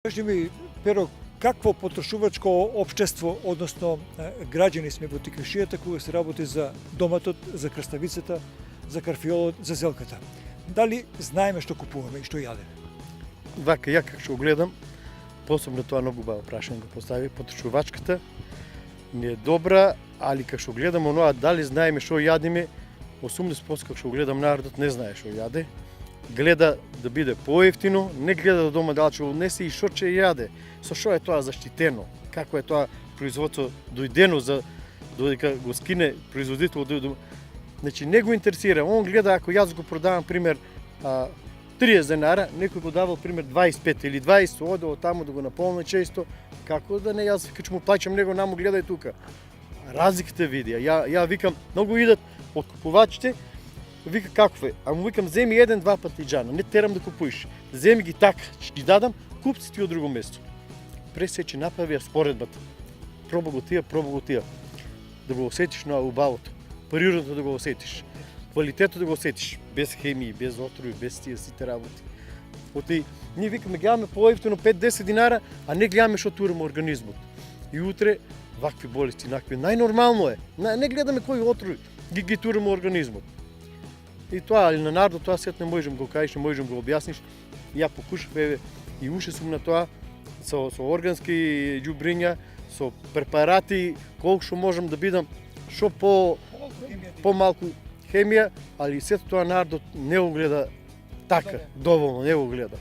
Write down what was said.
Кажи ми, Перо, какво потрошувачко општество, односно граѓани сме во Тиквишијата кога се работи за доматот, за краставицата, за карфиолот, за зелката? Дали знаеме што купуваме и што јадеме? Вака, ја како што го гледам, посебно тоа многу баво прашање го постави, потрошувачката не е добра, али како што гледам оноа дали знаеме што јадеме, 80% како што гледам народот не знае што јаде. Гледа да биде поевтино, не гледа да дома дали ќе однесе и што ќе јаде, со што е тоа заштитено, како е тоа производство дојдено за додека го скине производител Значи не го интересира, он гледа ако јас го продавам пример 30 денара, некој го давал пример 25 или 20, оде од таму да го наполни често, како да не јас ќе му плаќам него, наму гледај тука. Разликата види. Ја викам, многу идат од купувачите, вика каков е, а му викам земи еден-два патиџана, не терам да купуеш. Земи ги така, ќе ги дадам, купци ти од друго место. Пресече направи ја споредбата. Проба го тие. Да го осетиш на убавото. Природното да го осетиш. Квалитетот да го осетиш. Без хемии, без отрови, без тие сите работи. Оти, ние викаме гледаме поевтино 5-10 динара, а не гледаме што тураме организмот. И утре вакви болести, накви. Најнормално е. Не гледаме кои отрови ги тураме организмот. И тоа, али на народот тоа сет не можем го кажеш, не можем го објасниш. Ја покушав, и уште сум на тоа, со органски ѓубриња, со препарати, колку што можам да бидам, што помалку хемија, али сето тоа народот не го гледа така, доволно не го гледа.